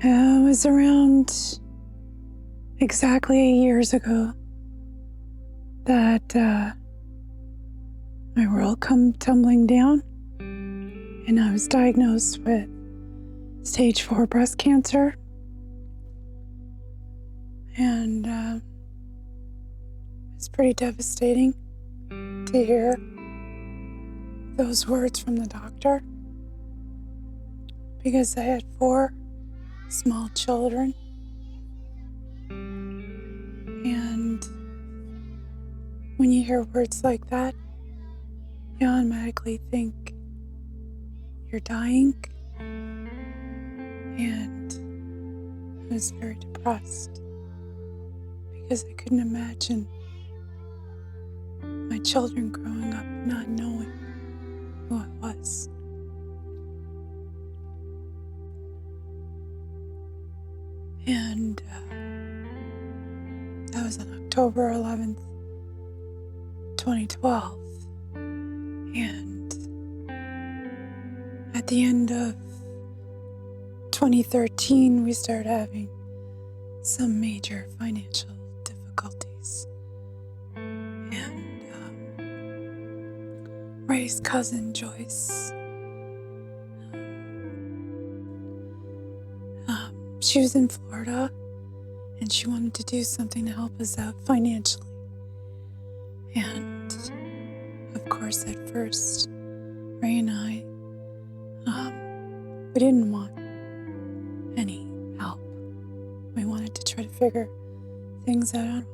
It was around exactly 8 years ago that my world come tumbling down, and I was diagnosed with stage 4 breast cancer. And it's pretty devastating to hear those words from the doctor, because I had 4 small children. And when you hear words like that, you automatically think you're dying. And I was very depressed because I couldn't imagine my children growing up not knowing who I was. And that was on October 11th, 2012. And at the end of 2013, we started having some major financial difficulties. And Ray's cousin, Joyce, she was in Florida, and she wanted to do something to help us out financially. And of course, at first, Ray and I, we didn't want any help. We wanted to try to figure things out on our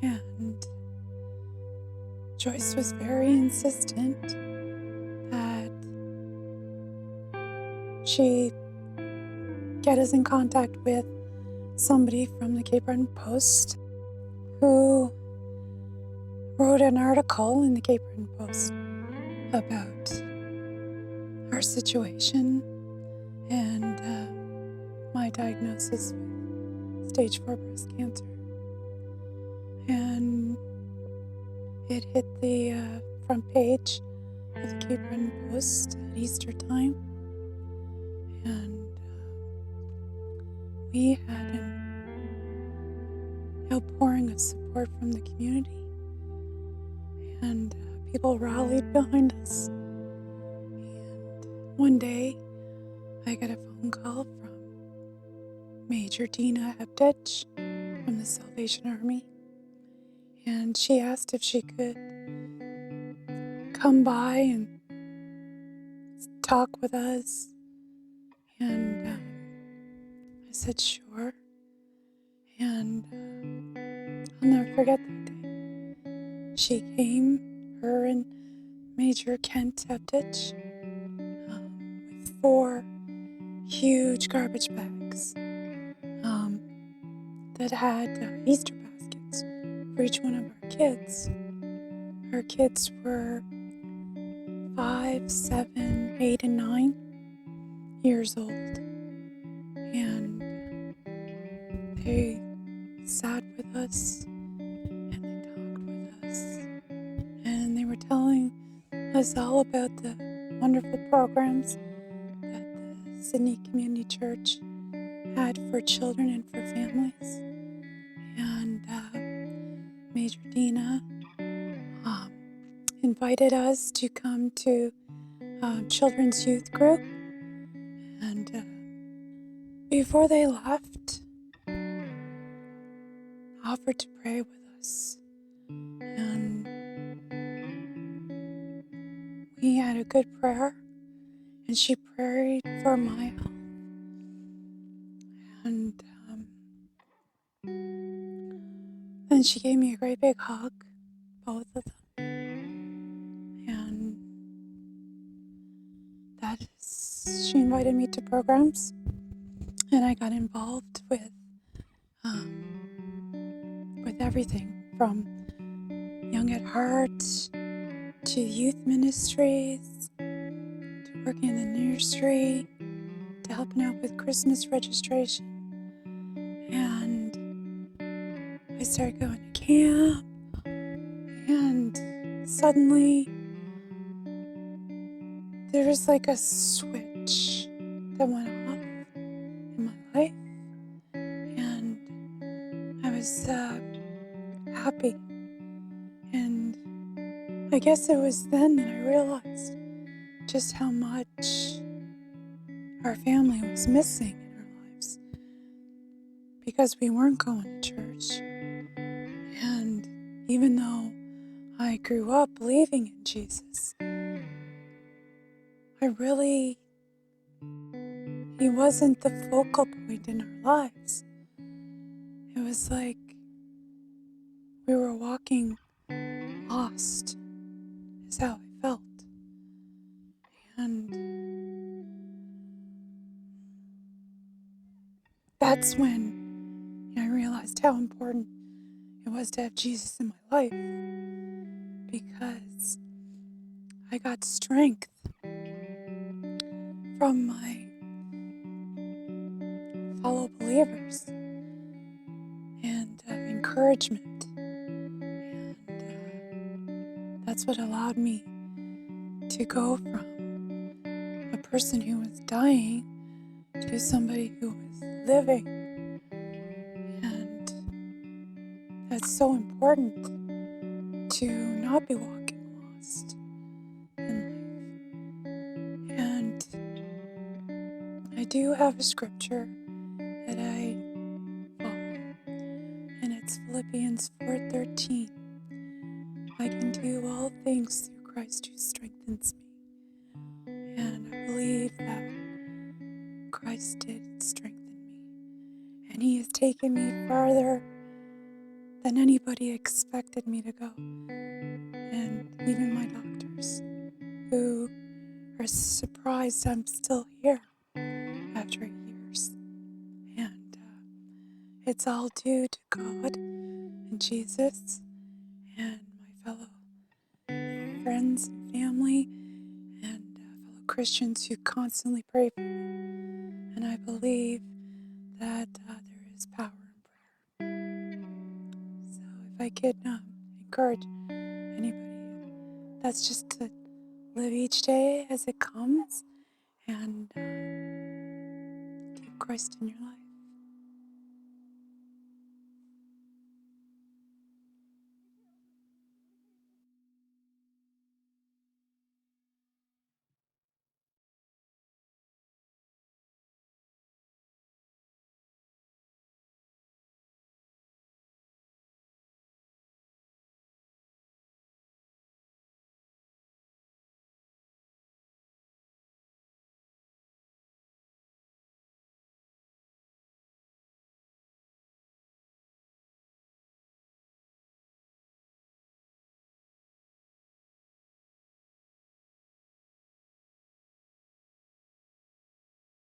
own. And Joyce was very insistent that she get us in contact with somebody from the Cape Breton Post who wrote an article in the Cape Breton Post about our situation and my diagnosis with stage 4 breast cancer. And it hit the front page of the Cape Breton Post at Easter time. And we had an outpouring of support from the community, and people rallied behind us. And one day, I got a phone call from Major Dina Hebditch from the Salvation Army, and she asked if she could come by and talk with us. And I said sure. And I'll never forget that day. She came, her and Major Kent Hebditch, with 4 huge garbage bags that had Easter baskets for each one of our kids. Our kids were 5, 7, 8, and 9 years old. And they sat with us, and they talked with us, and they were telling us all about the wonderful programs that the Sydney Community Church had for children and for families. And Major Dina invited us to come to children's youth group. And before they left, offered to pray with us. And we had a good prayer, and she prayed for my health. And then she gave me a great big hug, both of them. And she invited me to programs, and I got involved with everything from Young at Heart to youth ministries to working in the nursery to helping out with Christmas registration. And I started going to camp, and suddenly there was like a switch that went off, guess it was then that I realized just how much our family was missing in our lives because we weren't going to church. And even though I grew up believing in Jesus, he wasn't the focal point in our lives. It was like we were walking lost, is how I felt. And that's when I realized how important it was to have Jesus in my life, because I got strength from my fellow believers and encouragement. And that's what allowed me to go from a person who was dying to somebody who was living. And that's so important to not be walking lost in life. And I do have a scripture that I follow, and it's Philippians 4:13. I can do all things through Christ who strengthens me. And I believe that Christ did strengthen me. And He has taken me farther than anybody expected me to go. And even my doctors, who are surprised I'm still here after years. And it's all due to God and Jesus and my fellow friends and family and fellow Christians who constantly pray for me. And I believe that there is power in prayer. So if I could encourage anybody, that's just to live each day as it comes and keep Christ in your life.